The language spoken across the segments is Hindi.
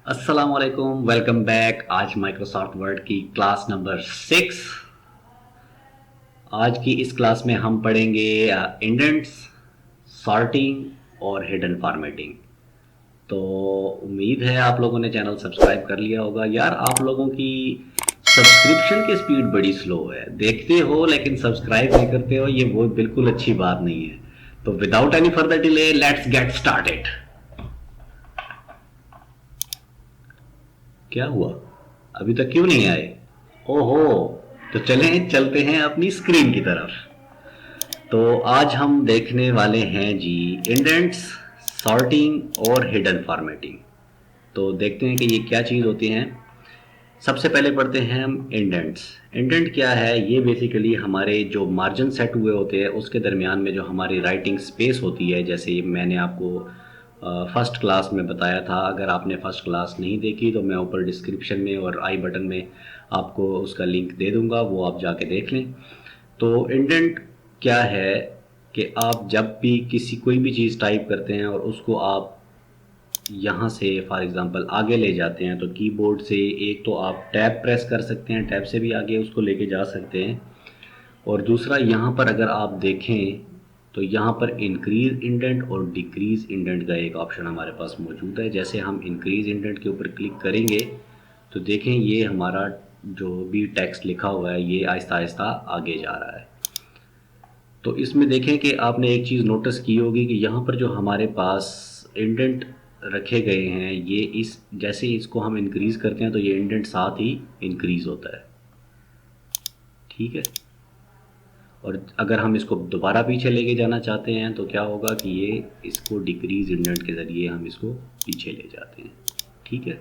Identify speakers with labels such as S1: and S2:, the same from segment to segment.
S1: अस्सलाम वालेकुम, वेलकम बैक। आज माइक्रोसॉफ्ट वर्ड की क्लास नंबर 6। आज की इस क्लास में हम पढ़ेंगे इंडेंट्स, सॉर्टिंग और हिडन फॉर्मेटिंग। तो उम्मीद है आप लोगों ने चैनल सब्सक्राइब कर लिया होगा। यार, आप लोगों की सब्सक्रिप्शन की स्पीड बड़ी स्लो है, देखते हो लेकिन सब्सक्राइब नहीं करते हो। ये वो बिल्कुल अच्छी बात नहीं है। तो without any further delay let's get started. क्या हुआ? अभी तक क्यों नहीं आए? ओहो। तो चलें, चलते हैं अपनी स्क्रीन की तरफ। तो आज हम देखने वाले हैं जी इंडेंट्स, सॉर्टिंग और हिडन फॉर्मेटिंग। तो देखते हैं कि ये क्या चीज़ होती हैं। सबसे पहले पढ़ते हैं हम इंडेंट्स। इंडेंट क्या है? ये बेसिकली हमारे जो मार्जिन सेट हुए होते हैं उसके दरमियान में जो हमारी राइटिंग स्पेस होती है। जैसे मैंने आपको फर्स्ट क्लास में बताया था। अगर आपने फर्स्ट क्लास नहीं देखी तो मैं ऊपर डिस्क्रिप्शन में और आई बटन में आपको उसका लिंक दे दूंगा, वो आप जाके देख लें। तो इंडेंट क्या है कि आप जब भी किसी कोई भी चीज़ टाइप करते हैं और उसको आप यहाँ से फॉर एग्ज़ाम्पल आगे ले जाते हैं, तो कीबोर्ड से एक तो आप टैब प्रेस कर सकते हैं, टैब से भी आगे उसको लेके जा सकते हैं। और दूसरा, यहाँ पर अगर आप देखें तो यहाँ पर इंक्रीज़ इंडेंट और डिक्रीज़ इंडेंट का एक ऑप्शन हमारे पास मौजूद है। जैसे हम इंक्रीज़ इंडेंट के ऊपर क्लिक करेंगे तो देखें ये हमारा जो भी टेक्स्ट लिखा हुआ है ये आहिस्ता आहिस्ता आगे जा रहा है। तो इसमें देखें कि आपने एक चीज़ नोटिस की होगी कि यहाँ पर जो हमारे पास इंडेंट रखे गए हैं, ये इस जैसे इसको हम इंक्रीज़ करते हैं तो ये इंडेंट साथ ही इंक्रीज़ होता है। ठीक है। और अगर हम इसको दोबारा पीछे लेके जाना चाहते हैं तो क्या होगा कि ये इसको डिक्रीज़ इंडेंट के ज़रिए हम इसको पीछे ले जाते हैं। ठीक है।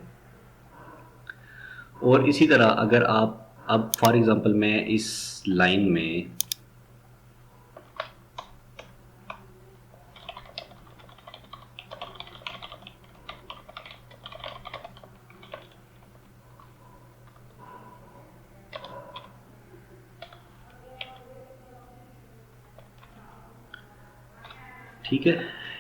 S1: और इसी तरह अगर आप अब फॉर एग्ज़ाम्पल मैं इस लाइन में ठीक है,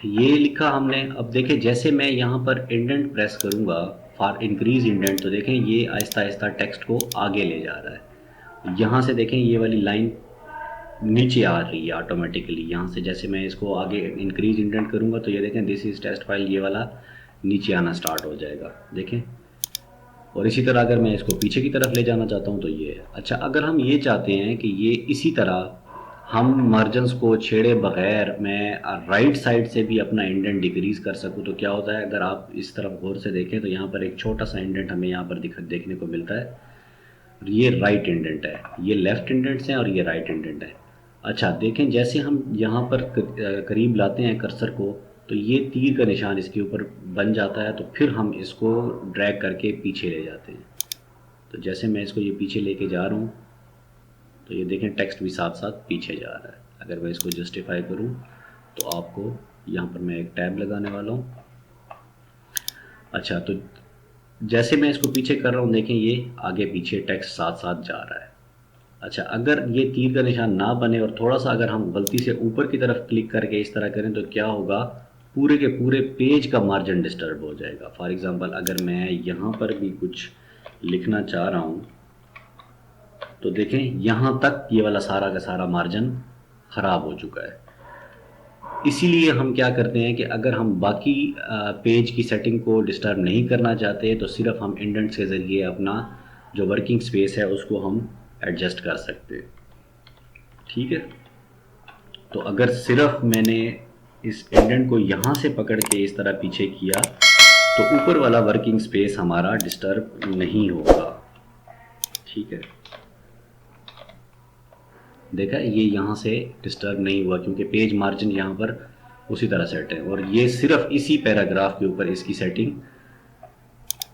S1: ये लिखा हमने। अब देखें जैसे मैं यहाँ पर इंडेंट प्रेस करूँगा फॉर इंक्रीज इंडेंट, तो देखें ये आहिस्ता आहिस्ता टेक्स्ट को आगे ले जा रहा है। यहाँ से देखें ये वाली लाइन नीचे आ रही है ऑटोमेटिकली। यहाँ से जैसे मैं इसको आगे इंक्रीज इंडेंट करूँगा तो ये देखें दिस इज़ टेस्ट फाइल, ये वाला नीचे आना स्टार्ट हो जाएगा। देखें। और इसी तरह अगर मैं इसको पीछे की तरफ ले जाना चाहता हूँ तो ये है। अच्छा, अगर हम ये चाहते हैं कि ये इसी तरह हम मार्जिन्स को छेड़े बगैर मैं राइट साइड से भी अपना इंडेंट डिक्रीज़ कर सकूँ, तो क्या होता है? अगर आप इस तरफ गौर से देखें तो यहाँ पर एक छोटा सा इंडेंट हमें यहाँ पर देखने को मिलता है। ये राइट इंडेंट है, ये लेफ़्ट इंडेंट्स हैं और ये राइट इंडेंट है। अच्छा देखें, जैसे हम यहाँ पर करीब लाते हैं कर्सर को तो ये तीर का निशान इसके ऊपर बन जाता है। तो फिर हम इसको ड्रैग करके पीछे ले जाते हैं। तो जैसे मैं इसको ये पीछे लेके जा रहा हूँ तो ये देखें टेक्स्ट भी साथ साथ पीछे जा रहा है। अगर मैं इसको जस्टिफाई करूँ तो आपको यहाँ पर मैं एक टैब लगाने वाला हूँ। अच्छा, तो जैसे मैं इसको पीछे कर रहा हूँ देखें ये आगे पीछे टेक्स्ट साथ साथ जा रहा है। अच्छा, अगर ये तीर का निशान ना बने और थोड़ा सा अगर हम गलती से ऊपर की तरफ क्लिक करके इस तरह करें तो क्या होगा? पूरे के पूरे पेज का मार्जिन डिस्टर्ब हो जाएगा। फॉर एग्ज़ाम्पल अगर मैं यहाँ पर भी कुछ लिखना चाह रहा हूँ तो देखें यहाँ तक ये वाला सारा का सारा मार्जिन ख़राब हो चुका है। इसीलिए हम क्या करते हैं कि अगर हम बाकी पेज की सेटिंग को डिस्टर्ब नहीं करना चाहते तो सिर्फ हम इंडेंट्स के ज़रिए अपना जो वर्किंग स्पेस है उसको हम एडजस्ट कर सकते हैं। ठीक है। तो अगर सिर्फ मैंने इस इंडेंट को यहाँ से पकड़ के इस तरह पीछे किया तो ऊपर वाला वर्किंग स्पेस हमारा डिस्टर्ब नहीं होगा। ठीक है। देखा, ये यहाँ से डिस्टर्ब नहीं हुआ क्योंकि पेज मार्जिन यहाँ पर उसी तरह सेट है। और ये सिर्फ इसी पैराग्राफ के ऊपर इसकी सेटिंग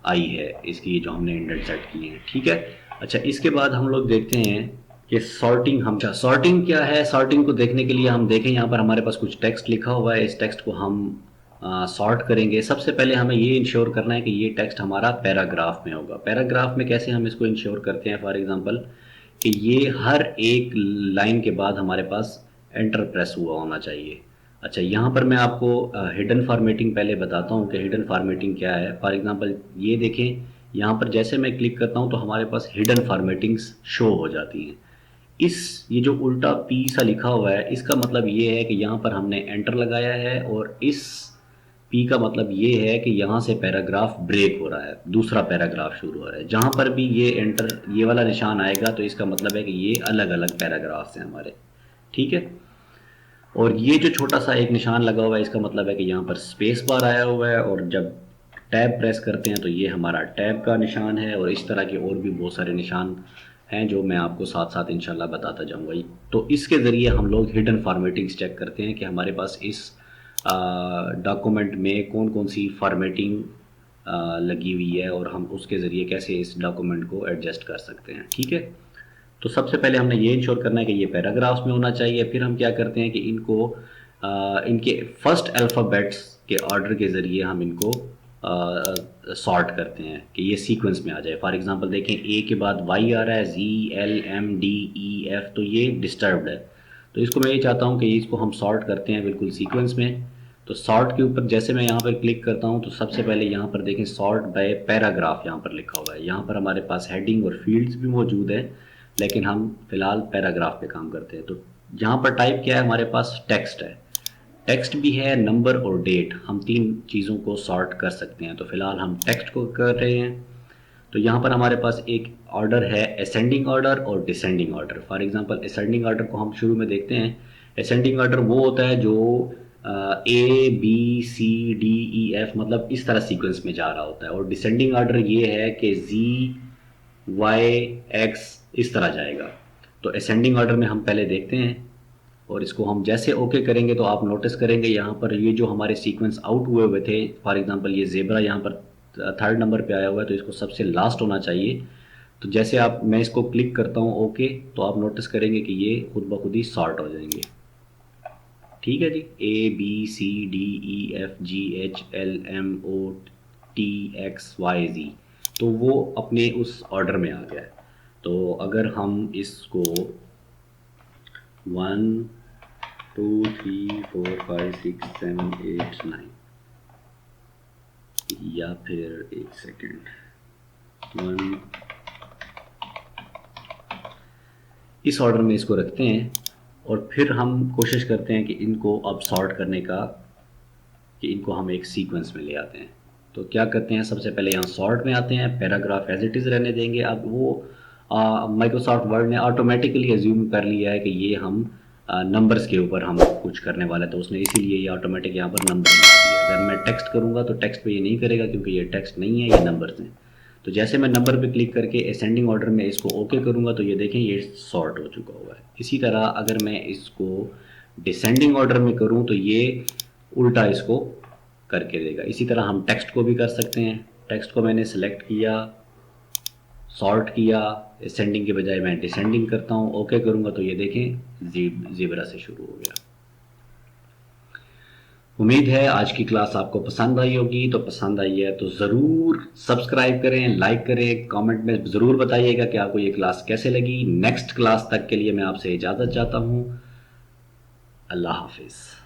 S1: आई है, इसकी जो हमने इंडेंट सेट की है। ठीक है। अच्छा, इसके बाद हम लोग देखते हैं कि सॉर्टिंग सॉर्टिंग क्या है। सॉर्टिंग को देखने के लिए हम देखें यहाँ पर हमारे पास कुछ टेक्स्ट लिखा हुआ है। इस टेक्स्ट को हम सॉर्ट करेंगे। सबसे पहले हमें ये इंश्योर करना है कि ये टेक्स्ट हमारा पैराग्राफ में होगा। पैराग्राफ में कैसे हम इसको इंश्योर करते हैं? फॉर एग्जांपल कि ये हर एक लाइन के बाद हमारे पास एंटर प्रेस हुआ होना चाहिए। अच्छा, यहाँ पर मैं आपको हिडन फॉर्मेटिंग पहले बताता हूँ कि हिडन फॉर्मेटिंग क्या है। फॉर एग्जांपल ये देखें, यहाँ पर जैसे मैं क्लिक करता हूँ तो हमारे पास हिडन फॉर्मेटिंग्स शो हो जाती हैं। ये जो उल्टा पी सा लिखा हुआ है, इसका मतलब ये है कि यहाँ पर हमने एंटर लगाया है, और इस पी का मतलब ये है कि यहाँ से पैराग्राफ ब्रेक हो रहा है, दूसरा पैराग्राफ शुरू हो रहा है। जहाँ पर भी ये एंटर, ये वाला निशान आएगा तो इसका मतलब है कि ये अलग अलग पैराग्राफ्स हैं हमारे। ठीक है। और ये जो छोटा सा एक निशान लगा हुआ है, इसका मतलब है कि यहाँ पर स्पेस बार आया हुआ है, और जब टैब प्रेस करते हैं तो ये हमारा टैब का निशान है। और इस तरह के और भी बहुत सारे निशान हैं जो मैं आपको साथ साथ इंशाल्लाह बताता जाऊँगा। तो इसके ज़रिए हम लोग हिडन फॉर्मेटिंग्स चेक करते हैं कि हमारे पास इस डॉक्यूमेंट में कौन कौन सी फॉर्मेटिंग लगी हुई है, और हम उसके ज़रिए कैसे इस डॉक्यूमेंट को एडजस्ट कर सकते हैं। ठीक है। तो सबसे पहले हमने ये इंश्योर करना है कि ये पैराग्राफ्स में होना चाहिए। फिर हम क्या करते हैं कि इनको इनके फर्स्ट अल्फ़ाबेट्स के ऑर्डर के ज़रिए हम इनको सॉर्ट करते हैं कि ये सीक्वेंस में आ जाए। फॉर एग्जांपल देखें, ए के बाद वाई आ रहा है, G L M D E F, तो ये डिस्टर्ब्ड है। तो इसको मैं ये चाहता हूँ कि इसको हम सॉर्ट करते हैं बिल्कुल सीक्वेंस में। तो सॉर्ट के ऊपर जैसे मैं यहाँ पर क्लिक करता हूँ तो सबसे पहले यहाँ पर देखें सॉर्ट बाय पैराग्राफ यहाँ पर लिखा हुआ है। यहाँ पर हमारे पास हेडिंग और फील्ड्स भी मौजूद है, लेकिन हम फिलहाल पैराग्राफ पे काम करते हैं। तो यहाँ पर टाइप क्या है, हमारे पास टेक्स्ट है, टेक्स्ट भी है, नंबर और डेट, हम तीन चीज़ों को सॉर्ट कर सकते हैं। तो फिलहाल हम टेक्स्ट को कर रहे हैं। तो यहाँ पर हमारे पास एक ऑर्डर है असेंडिंग ऑर्डर और descending order. For example ascending order को हम शुरू में देखते हैं। असेंडिंग ऑर्डर वो होता है जो A B C D E F, मतलब इस तरह सीक्वेंस में जा रहा होता है। और डिसेंडिंग ऑर्डर ये है कि जी वाई एक्स इस तरह जाएगा। तो असेंडिंग ऑर्डर में हम पहले देखते हैं, और इसको हम जैसे ओके करेंगे तो आप नोटिस करेंगे यहाँ पर ये जो हमारे सीक्वेंस आउट हुए हुए थे, फॉर एग्जांपल ये ज़ेब्रा यहाँ पर थर्ड नंबर पे आया हुआ है, तो इसको सबसे लास्ट होना चाहिए। तो जैसे आप, मैं इसको क्लिक करता हूँ ओके, तो आप नोटिस करेंगे कि ये खुद ब खुद ही सॉर्ट हो जाएंगे। ठीक है जी, A B C D E F G H L M O T X Y G, तो वो अपने उस ऑर्डर में आ गया है। तो अगर हम इसको 1 2 3 4 5 6 7 8 9, या फिर एक सेकेंड, 1, इस ऑर्डर में इसको रखते हैं, और फिर हम कोशिश करते हैं कि इनको अब सॉर्ट करने का, कि इनको हम एक सीक्वेंस में ले आते हैं। तो क्या करते हैं, सबसे पहले यहाँ सॉर्ट में आते हैं, पैराग्राफ एज इट इज़ रहने देंगे। अब वो माइक्रोसॉफ्ट वर्ड ने ऑटोमेटिकली एज्यूम कर लिया है कि ये हम नंबर्स के ऊपर हम कुछ करने वाले हैं, तो उसने इसीलिए ये ऑटोमेटिक यहाँ पर नंबर बना दिया। अगर मैं टेक्स्ट करूँगा तो टेक्स्ट पे ये नहीं करेगा, क्योंकि ये टेक्स्ट नहीं है, ये नंबर्स हैं। तो जैसे मैं नंबर पे क्लिक करके असेंडिंग ऑर्डर में इसको ओके करूँगा तो ये देखें ये सॉर्ट हो चुका हुआ है। इसी तरह अगर मैं इसको डिसेंडिंग ऑर्डर में करूँ तो ये उल्टा इसको करके देगा। इसी तरह हम टेक्स्ट को भी कर सकते हैं। टेक्स्ट को मैंने सेलेक्ट किया, सॉर्ट किया, असेंडिंग के बजाय मैं डिसेंडिंग करता हूँ, ओके करूँगा तो ये देखें ज़ेब्रा से शुरू हो गया। उम्मीद है आज की क्लास आपको पसंद आई होगी। तो पसंद आई है तो ज़रूर सब्सक्राइब करें, लाइक करें, कमेंट में ज़रूर बताइएगा कि आपको ये क्लास कैसे लगी। नेक्स्ट क्लास तक के लिए मैं आपसे इजाज़त चाहता हूँ। अल्लाह हाफिज़।